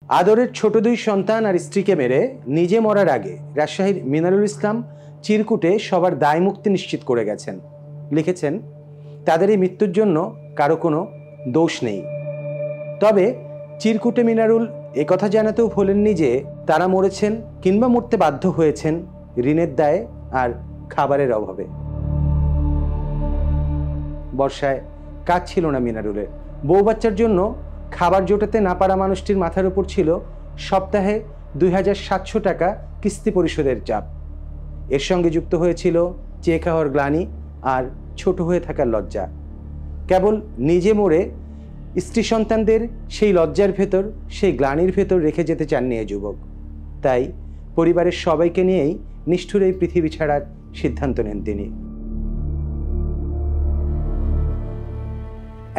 আদরের ছোট দুই সন্তান আর স্ত্রীকে মেরে নিজে মরার আগে রাজশাহীর মিনারুল ইসলাম চিরকুটে সবার দায়মুক্তি নিশ্চিত করে গেছেন। লিখেছেন, তাদের এই মৃত্যুর জন্য কারো কোনো দোষ নেই। তবে চিরকুটে মিনারুল একথা জানাতেও ভোলেননি যে তারা মরেছেন কিংবা মরতে বাধ্য হয়েছেন ঋণের দায়ে আর খাবারের অভাবে। বর্ষায় কাজ ছিল না মিনারুলের। বউ বাচ্চার জন্য খাবার জোটাতে না পারা মানুষটির মাথার উপর ছিল সপ্তাহে ২৭০০ টাকা কিস্তি পরিশোধের চাপ। এর সঙ্গে যুক্ত হয়েছিল চেয়ে খাওয়ার গ্লানি আর ছোট হয়ে থাকার লজ্জা। কেবল নিজে মরে স্ত্রী সন্তানদের সেই লজ্জার ভেতর, সেই গ্লানির ভেতর রেখে যেতে চাননি এ যুবক। তাই পরিবারের সবাইকে নিয়েই নিষ্ঠুর এই পৃথিবী ছাড়ার সিদ্ধান্ত নেন তিনি।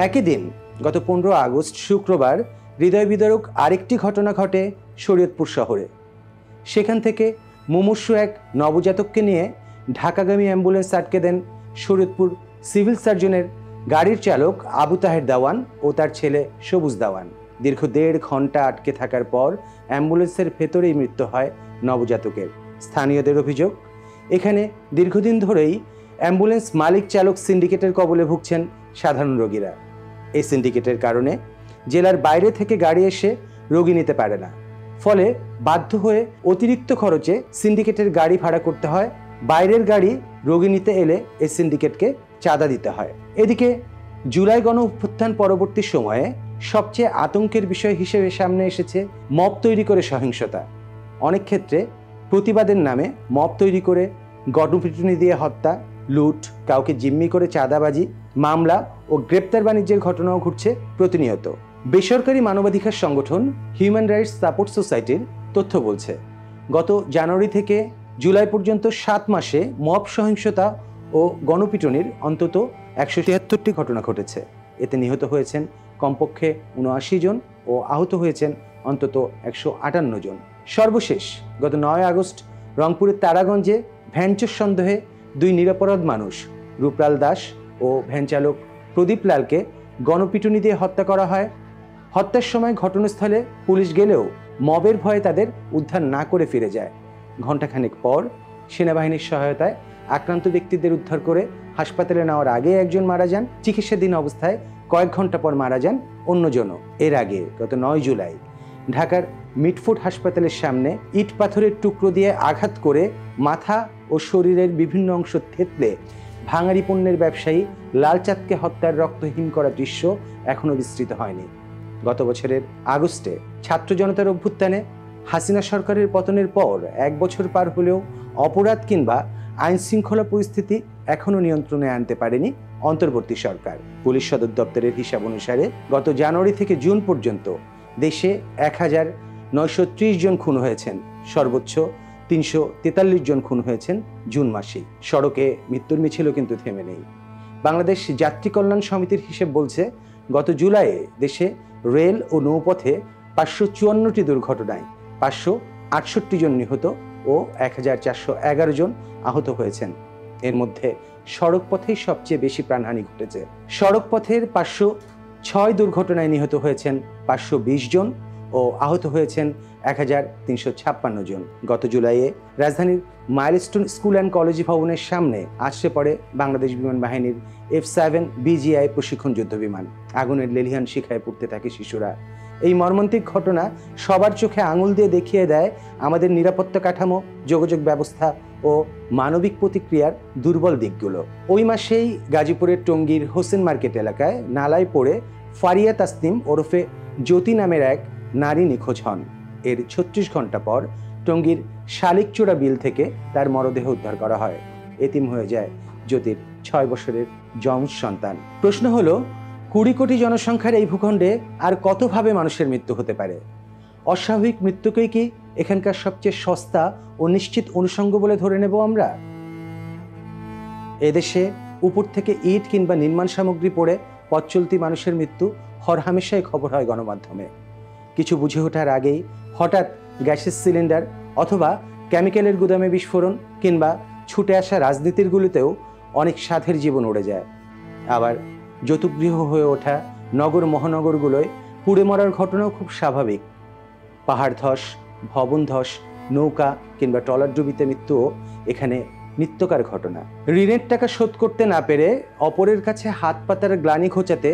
একই দিন গত ১৫ আগস্ট শুক্রবার হৃদয় বিদারক আরেকটি ঘটনা ঘটে শরীয়তপুর শহরে। সেখান থেকে মুমূর্ষু এক নবজাতককে নিয়ে ঢাকাগামী অ্যাম্বুলেন্স আটকে দেন শরীয়তপুর সিভিল সার্জনের গাড়ির চালক আবু তাহের দাওয়ান ও তার ছেলে সবুজ দাওয়ান। দীর্ঘ ১.৫ ঘন্টা আটকে থাকার পর অ্যাম্বুলেন্সের ভেতরেই মৃত্যু হয় নবজাতকের। স্থানীয়দের অভিযোগ, এখানে দীর্ঘদিন ধরেই অ্যাম্বুলেন্স মালিক চালক সিন্ডিকেটের কবলে ভুগছেন সাধারণ রোগীরা। এই সিন্ডিকেটের কারণে জেলার বাইরে থেকে গাড়ি এসে রোগী নিতে পারে না। ফলে বাধ্য হয়ে অতিরিক্ত খরচে সিন্ডিকেটের গাড়ি ভাড়া করতে হয়। বাইরের গাড়ি রোগী নিতে এলে এই সিন্ডিকেটকে চাঁদা দিতে হয়। এদিকে জুলাই গণ অভ্যুত্থান পরবর্তী সময়ে সবচেয়ে আতঙ্কের বিষয় হিসেবে সামনে এসেছে মব তৈরি করে সহিংসতা। অনেক ক্ষেত্রে প্রতিবাদের নামে মব তৈরি করে গণপিটুনি দিয়ে হত্যা, লুট, কাউকে জিম্মি করে চাঁদাবাজি, মামলা ও গ্রেপ্তার বাণিজ্যের ঘটনাও ঘটছে প্রতিনিয়ত। বেসরকারি মানবাধিকার সংগঠন হিউম্যান রাইটস সাপোর্ট সোসাইটির তথ্য বলছে, গত জানুয়ারি থেকে জুলাই পর্যন্ত ৭ মাসে মব সহিংসতা ও গণপিটুনির অন্তত ১৭৩টি ঘটনা ঘটেছে। এতে নিহত হয়েছেন কমপক্ষে ৭৯ জন ও আহত হয়েছেন অন্তত ১৫৮ জন। সর্বশেষ গত ৯ আগস্ট রংপুরের তারাগঞ্জে ভ্যানচোর সন্দেহে ২ নিরপরাধ মানুষ রূপলাল দাস ও ভ্যান চালক প্রদীপ লালকে গণপিটুনি দিয়ে হত্যা করা হয়। হত্যার সময় ঘটনাস্থলে পুলিশ গেলেও মবের ভয়ে তাদের উদ্ধার না করে ফিরে যায়। ঘণ্টাখানেক পর সেনাবাহিনীর সহায়তায় আক্রান্ত ব্যক্তিদের উদ্ধার করে হাসপাতালে নেওয়ার আগে একজন মারা যান। চিকিৎসাধীন অবস্থায় কয়েক ঘন্টা পর মারা যান অন্যজনও। এর আগে গত ৯ জুলাই ঢাকার মিটফোর্ড হাসপাতালের সামনে ইট পাথরের টুকরো দিয়ে আঘাত করে মাথা ও শরীরের বিভিন্ন অংশ থেতলে ভাঙাড়ি পণ্যের ব্যবসায়ী লালচাঁদকে হত্যার রক্তহীন করা দৃশ্য এখনও বিস্তৃত হয়নি। গত বছরের আগস্টে ছাত্র জনতার অভ্যুত্থানে হাসিনা সরকারের পতনের পর ১ বছর পার হলেও অপরাধ কিংবা আইন শৃঙ্খলা পরিস্থিতি এখনও নিয়ন্ত্রণে আনতে পারেনি অন্তর্বর্তী সরকার। পুলিশ সদর দপ্তরের হিসাব অনুসারে গত জানুয়ারি থেকে জুন পর্যন্ত দেশে ১,৯৩০ জন খুন হয়েছেন। সর্বোচ্চ ৩৪৩ জন খুন হয়েছেন জুন মাসেই। সড়কে মৃত্যুর মিছিলও কিন্তু থেমে নেই। বাংলাদেশ যাত্রী কল্যাণ সমিতির হিসেব বলছে, গত জুলাইয়ে দেশে রেল ও নৌপথে ৫৫৪টি দুর্ঘটনায় ৫৬৮ জন নিহত ও ১,৪১১ জন আহত হয়েছেন। এর মধ্যে সড়ক পথেই সবচেয়ে বেশি প্রাণহানি ঘটেছে। সড়ক পথের ৫০৬ দুর্ঘটনায় নিহত হয়েছেন ৫২০ জন ও আহত হয়েছেন ১,৩৫৬ জন। গত জুলাইয়ে রাজধানীর মাইলস্টোন স্কুল অ্যান্ড কলেজ ভবনের সামনে আছড়ে পড়ে বাংলাদেশ বিমান বাহিনীর F-7 BGI প্রশিক্ষণ যুদ্ধ বিমান। আগুনের লেলিহান শিখায় পুড়তে থাকে শিশুরা। এই মর্মান্তিক ঘটনা সবার চোখে আঙুল দিয়ে দেখিয়ে দেয় আমাদের নিরাপত্তা কাঠামো, যোগাযোগ ব্যবস্থা ও মানবিক প্রতিক্রিয়ার দুর্বল দিকগুলো। ওই মাসেই গাজীপুরের টঙ্গীর হোসেন মার্কেট এলাকায় নালায় পড়ে ফারিয়া তাসনিম ওরফে জ্যোতি নামের এক নারী নিখোঁজ হন। এর ৩৬ ঘন্টা পর টঙ্গীর শালিকচূড়া বিল থেকে তার মরদেহ উদ্ধার করা হয়। এতিম হয়ে যায় জ্যোতির ৬ বছরের যমজ সন্তান। প্রশ্ন হলো, ২০ কোটি জনসংখ্যার এই ভূখণ্ডে আর কতভাবে মানুষের মৃত্যু হতে পারে? অস্বাভাবিক মৃত্যুকেই কি এখানকার সবচেয়ে সস্তা ও নিশ্চিত অনুষঙ্গ বলে ধরে নেব আমরা? এদেশে উপর থেকে ইট কিংবা নির্মাণ সামগ্রী পড়ে পথ চলতি মানুষের মৃত্যু হরহামেশাই খবর হয় গণমাধ্যমে। কিছু বুঝে ওঠার আগেই হঠাৎ গ্যাসের সিলিন্ডার অথবা কেমিক্যালের গুদামে বিস্ফোরণ কিংবা ছুটে আসা রাজনীতির গুলিতেও অনেক সাধের জীবন উড়ে যায়। আবার যৌতুকগৃহ হয়ে ওঠা নগর মহানগরগুলোয় পুড়ে মরার ঘটনাও খুব স্বাভাবিক। পাহাড় ধস, ভবন ধস, নৌকা কিংবা ট্রলারডুবিতে মৃত্যুও এখানে নিত্যকার ঘটনা। ঋণের টাকা শোধ করতে না পেরে অপরের কাছে হাত পাতার গ্লানি ঘোচাতে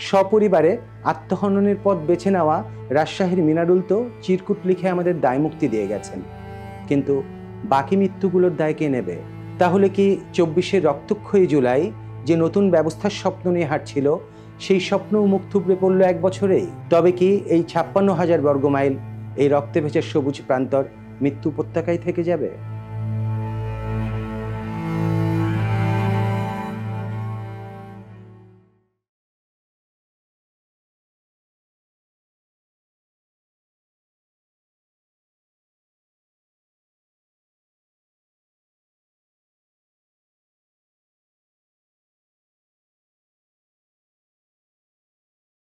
সপরিবারে আত্মহননের পথ বেছে নেওয়া রাজশাহীর মিনারুল তো চিরকুট লিখে আমাদের দায়মুক্তি দিয়ে গেছেন। কিন্তু বাকি মৃত্যুগুলোর দায় কে নেবে? তাহলে কি 24-এর রক্তক্ষয়ী জুলাই যে নতুন ব্যবস্থার স্বপ্ন নিয়ে হাঁটছিল, সেই স্বপ্নও মুখ থুবড়ে পড়ল 1 বছরেই? তবে কি এই 56,000 বর্গমাইল, এই রক্তে ভেজা সবুজ প্রান্তর মৃত্যু উপত্যকায় থেকে যাবে?